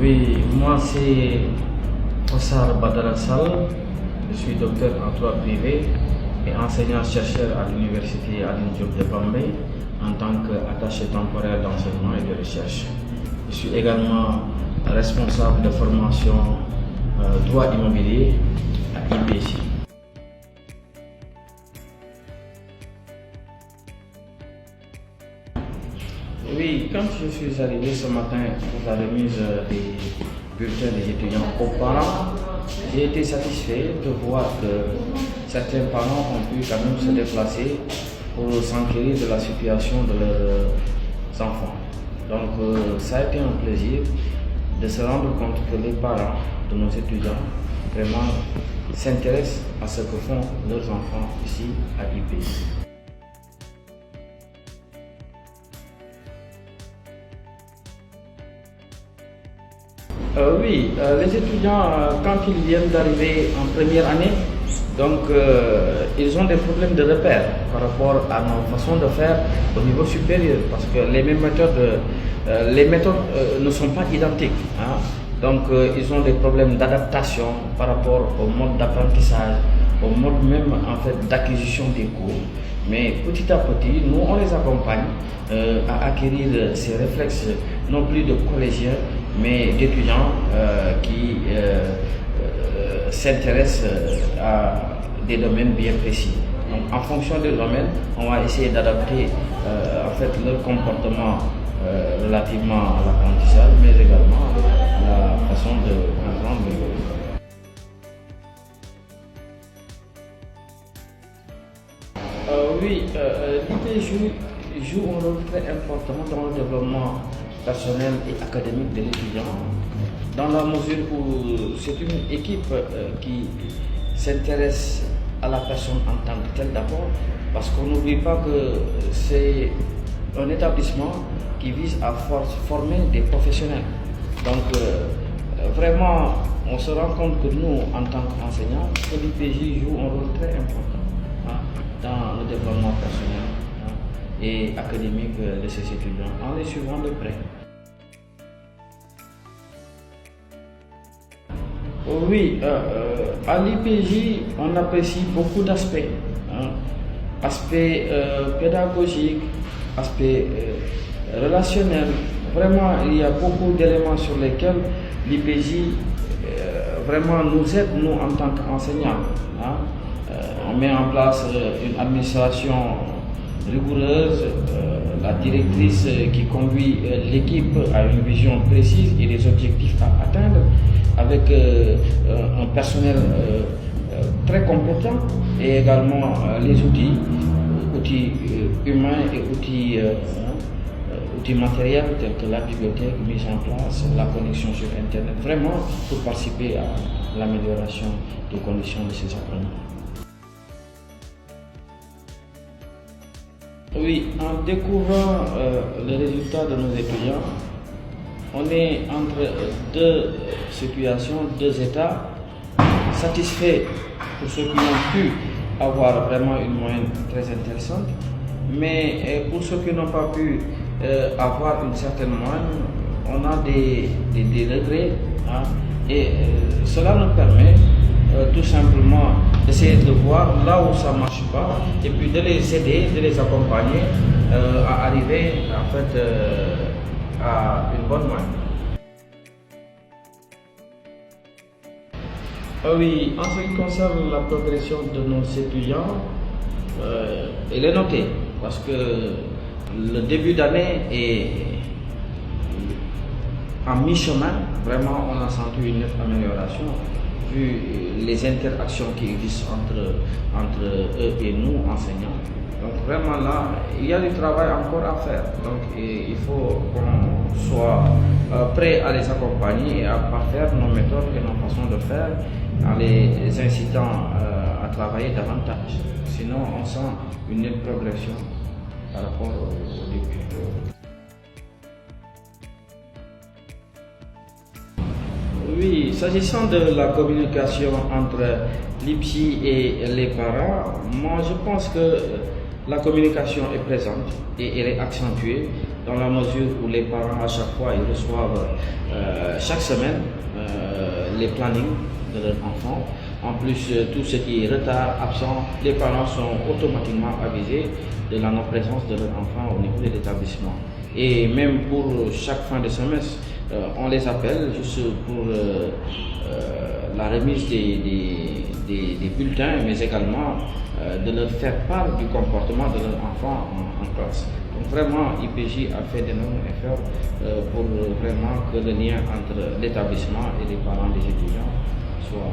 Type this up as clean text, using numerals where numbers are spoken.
Oui, moi c'est Ossar Badarassal, je suis docteur en droit privé et enseignant-chercheur à l'université Alioune Diop de Bambey en tant qu'attaché temporaire d'enseignement et de recherche. Je suis également responsable de formation droit immobilier à IPJ. Oui, quand je suis arrivé ce matin pour la remise des bulletins des étudiants aux parents, j'ai été satisfait de voir que certains parents ont pu quand même se déplacer pour s'enquérir de la situation de leurs enfants. Donc ça a été un plaisir de se rendre compte que les parents de nos étudiants vraiment s'intéressent à ce que font leurs enfants ici à IPJ. Oui, les étudiants, quand ils viennent d'arriver en première année, donc ils ont des problèmes de repère par rapport à nos façons de faire au niveau supérieur, parce que les mêmes méthodes, ne sont pas identiques. Hein. Donc ils ont des problèmes d'adaptation par rapport au mode d'apprentissage, au mode même en fait d'acquisition des cours. Mais petit à petit, nous on les accompagne à acquérir ces réflexes non plus de collégiens, mais d'étudiants qui s'intéressent à des domaines bien précis. Donc, en fonction des domaines, on va essayer d'adapter en fait leur comportement relativement à l'apprentissage, mais également à la façon de comprendre le cours. Oui, l'IPJ joue un rôle très important dans le développement personnel et académique de l'étudiant, dans la mesure où c'est une équipe qui s'intéresse à la personne en tant que telle d'abord, parce qu'on n'oublie pas que c'est un établissement qui vise à former des professionnels. Donc vraiment, on se rend compte que nous, en tant qu'enseignants, l'IPJ joue un rôle très important dans le développement personnel et académique de ces étudiants en les suivant de près. Oui, à l'IPJ, on apprécie beaucoup d'aspects. Aspect pédagogique, aspect relationnel. Vraiment, il y a beaucoup d'éléments sur lesquels l'IPJ vraiment nous aide, nous, en tant qu'enseignants. On met en place une administration rigoureuse, la directrice qui conduit l'équipe a une vision précise et des objectifs à atteindre avec un personnel très compétent et également les outils humains et outils matériels tels que la bibliothèque mise en place, la connexion sur Internet, vraiment pour participer à l'amélioration des conditions de ces apprenants. Oui, en découvrant les résultats de nos étudiants, on est entre deux situations, deux états, satisfaits pour ceux qui ont pu avoir vraiment une moyenne très intéressante, mais pour ceux qui n'ont pas pu avoir une certaine moyenne, on a des regrets, et cela nous permet tout simplement d'essayer de voir là où ça ne marche pas et puis de les aider, de les accompagner à arriver en fait à une bonne moyenne. Oui, en ce qui concerne la progression de nos étudiants, elle est notée parce que le début d'année est en mi-chemin. Vraiment, on a senti une nette amélioration vu les interactions qui existent entre eux et nous, enseignants. Donc vraiment là, il y a du travail encore à faire. Donc il faut qu'on soit prêt à les accompagner et à parfaire nos méthodes et nos façons de faire en les incitant à travailler davantage. Sinon, on sent une nette progression par rapport au début. Oui, s'agissant de la communication entre l'IPJ et les parents, moi je pense que la communication est présente et elle est accentuée dans la mesure où les parents, à chaque fois, ils reçoivent chaque semaine les plannings de leurs enfants. En plus, tout ce qui est retard, absent, les parents sont automatiquement avisés de la non-présence de leurs enfants au niveau de l'établissement. Et même pour chaque fin de semestre, on les appelle juste pour la remise des bulletins, mais également de leur faire part du comportement de leurs enfants en classe. Donc vraiment, IPJ a fait d'énormes efforts pour vraiment que le lien entre l'établissement et les parents des étudiants soit